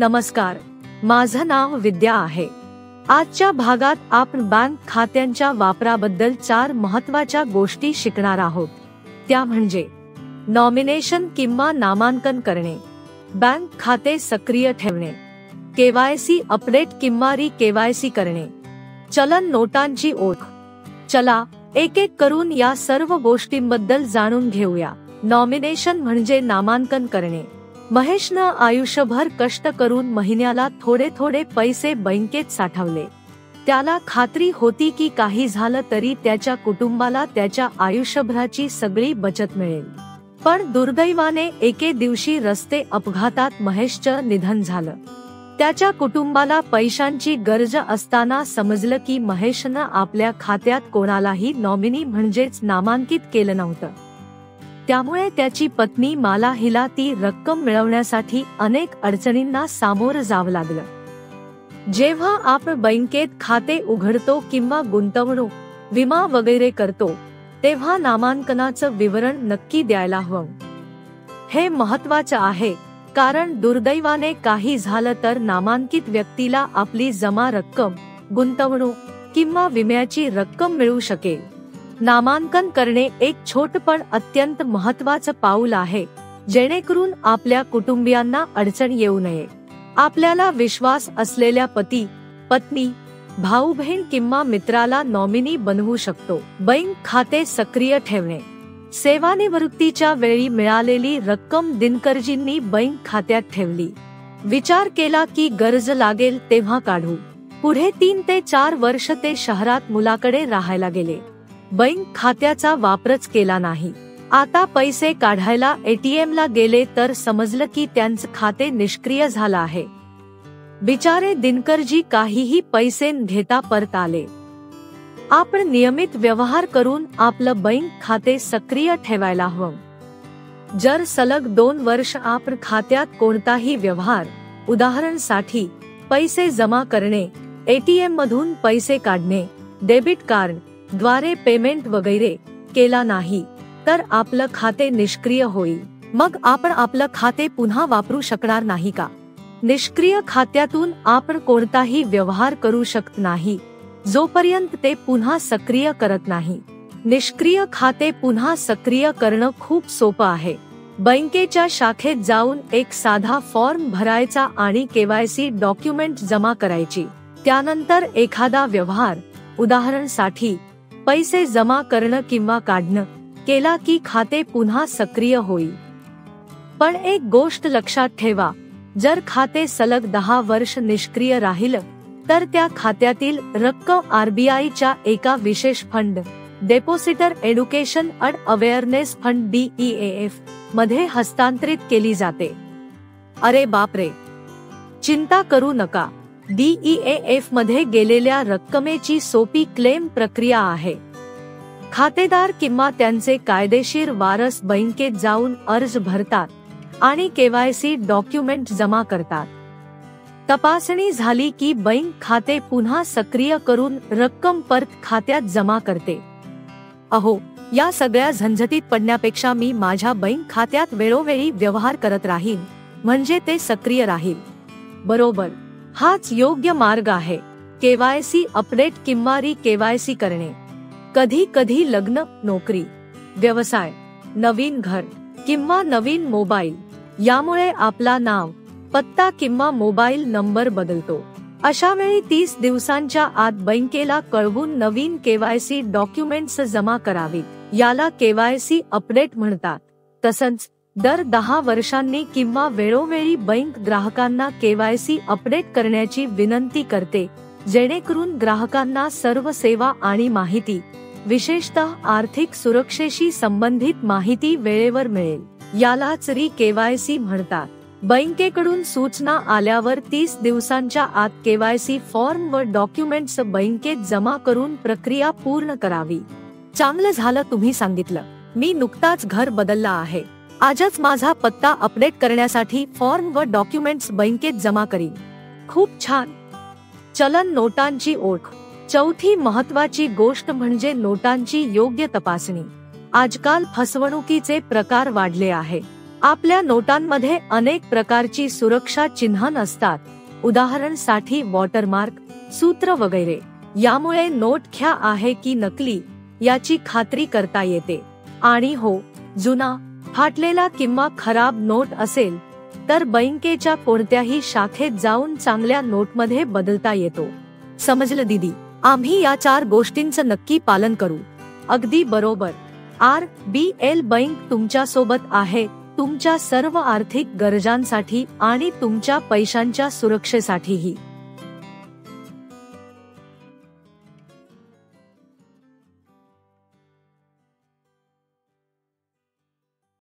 नमस्कार, माझं नाव विद्या आहे। आजच्या भागात आपण बँक खात्यांच्या वापराबद्दल 4 महत्त्वाच्या गोष्टी शिकणार आहोत। त्या म्हणजे नॉमिनेशन किंवा नामांकन करणे, बँक खाते सक्रिय ठेवणे, केवायसी अपडेट किंवा री केवायसी करणे, चलन नोटांची ओळख। चला एक एक करून या सर्व गोष्टींबद्दल जाणून घेऊया। नॉमिनेशन म्हणजे नामांकन करणे। महेशनं आयुष्यभर कष्ट करून महिन्याला थोडे थोडे पैसे बँकेत साठवले। त्याला खात्री होती की काही झालं तरी त्याच्या कुटुंबाला त्याच्या आयुष्यभराची सगळी बचत मिळेल। पण दुर्दैवाने एके दिवशी रस्ते अपघातात महेशचं निधन झालं। त्याच्या कुटुंबाला पैशांची गरज असताना समजलं की महेशनं आपल्या खात्यात कोणालाही नॉमिनी म्हणजेच नामांकित केलं नव्हतं। त्यामुळे त्याची पत्नी माला हिला ती रक्कम मिळवण्यासाठी अनेक अडचणींना सामोरं जावं लागलं। जेव्हा आपण बँकेत खाते उघडतो किंवा गुंतवणूक, विमा वगैरे करतो, तेव्हा नामांकनाचं विवरण नक्की द्यायला हवं। हे महत्त्वाचं आहे कारण दुर्दैवाने काही झालं तर नामांकित व्यक्तीला आपली जमा रक्कम, गुंतवणूक किंवा विम्याची रक्कम मिळू शकेल। नामांकन करणे एक छोटं पण अत्यंत महत्त्वाचं पाऊल आहे, जेणेकरून आपल्या कुटुंबियांना अडचण येऊ नये। आपल्याला विश्वास असलेल्या पती, पत्नी, भाऊ बहीण किंवा मित्राला नॉमिनी बनवू शकतो। बँक खाते सक्रिय ठेवणे, सेवानिवृत्तीच्या वेळी मिळालेली रक्कम दिनकरजींनी बँक खात्यात ठेवली। विचार केला की गरज लागेल तेव्हा काढू। पुढे 3 ते 4 वर्ष ते शहरात मुलाकडे राहायला गेले। बँक खात्याचा वापरच केला नाही। आता पैसे काढायला ATM ला गेले तर समजलं की त्यांचं खाते निष्क्रिय झालं आहे। बिचारे दिनकरजी काहीही पैसे घेता परत आले। आपण नियमित व्यवहार करून आपलं बँक खाते सक्रिय ठेवायला हवं। जर सलग 2 वर्ष आपण खात्यात कोणताही व्यवहार, उदाहरणासाठी पैसे जमा करणे, ATM मधून पैसे काढणे, डेबिट कार्ड द्वारे पेमेंट वगैरे केला नाही, तर आपलं खाते निष्क्रिय होईल। मग आपण आपलं खाते पुन्हा वापरू शकणार नाही का? निष्क्रिय खात्यातून आपण कोणताही व्यवहार करू शकत नाही, जोपर्यंत ते पुन्हा सक्रिय करत नाही। निष्क्रिय खाते पुन्हा सक्रिय करणं खूप सोपं आहे। बँकेच्या शाखेत जाऊन एक साधा फॉर्म भरायचा आणि केवायसी डॉक्युमेंट जमा करायची। त्यानंतर एखादा व्यवहार, उदाहरणासाठी पैसे जमा करणं किंवा काढणं, केला की खाते पुन्हा सक्रिय होईल। पण एक गोष्ट लक्षात ठेवा, जर खाते सलग 10 वर्ष निष्क्रिय राहिलं तर त्या खात्यातील रक्कम RBI च्या एका विशेष fund, depositor education and awareness fund DEAF मध्ये हस्तांतरित केली जाते। अरे बापरे, चिंता करू नका। DEAF मध्ये गेलेल्या रक्कमेची सोपी क्लेम प्रक्रिया आहे। खातेदार किंवा त्यांचे कायदेशीर वारस बँकेत जाऊन अर्ज भरतात आणि केवायसी डॉक्युमेंट जमा करतात। तपासणी झाली की बँक खाते पुन्हा सक्रिय करून रक्कम परत खात्यात जमा करते। अहो, या सगळ्या झंझटीत पडण्यापेक्षा मी माझ्या बँक खात्यात वेळोवेळी व्यवहार करत राहीन, म्हणजे ते सक्रिय राहील। बरोबर, हाच योग्य मार्ग आहे। केवायसी अपडेट किंवा री केवायसी करणे, कधी कधी लग्न, नोकरी, व्यवसाय, नवीन घर किंवा नवीन मोबाईल यामुळे आपला नाव, पत्ता किंवा मोबाईल नंबर बदलतो। अशा वेळी 30 दिवसांच्या आत बँकेला कळवून नवीन केवायसी डॉक्युमेंट्स जमा करावीत। याला केवायसी अपडेट म्हणतात। तसंच दर 10 वर्षांनी किंवा वेळोवेळी बँक ग्राहकांना केवायसी अपडेट करण्याची विनंती करते, जेणेकरून ग्राहकांना सर्व सेवा आणि माहिती, विशेषतः आर्थिक सुरक्षेशी संबंधित माहिती वेळेवर मिळेल। यालाच री केवायसी म्हणतात। बँकेकडून सूचना आल्यावर 30 दिवसांच्या आत केवायसी फॉर्म व डॉक्युमेंट्स बँकेत जमा करून प्रक्रिया पूर्ण करावी। चांगलं झालं तुम्ही सांगितलं। मी नुकताच घर बदलला आहे। आजच माझा पत्ता अपडेट करण्यासाठी फॉर्म व डॉक्युमेंट्स बँकेत जमा करीन। खूप छान। चलन नोटांची ओळख, चौथी महत्त्वाची गोष्ट म्हणजे नोटांची योग्य तपासणी। आजकाल फसवणुकीचे प्रकार वाढले आहे। आपल्या नोटांमध्ये अनेक प्रकारची सुरक्षा चिन्ह नसतात, उदाहरणासाठी वॉटरमार्क, सूत्र वगैरे. यामुळे नोट खऱ्या आहे की नकली याची खात्री करता येते. आणि हो, जुना, फाटलेला किंवा खराब नोट असेल तर बँकेच्या कोणत्याही शाखेत जाऊन चांगल्या नोटमध्ये बदलता येतो. समजलं दीदी? आम्ही या 4 गोष्टींचं नक्की पालन करू. अगदी बरोबर. RBL बँक तुमच्या सोबत आहे, तुमच्या सर्व आर्थिक गरजांसाठी आणि तुमच्या पैशांच्या सुरक्षेसाठीही.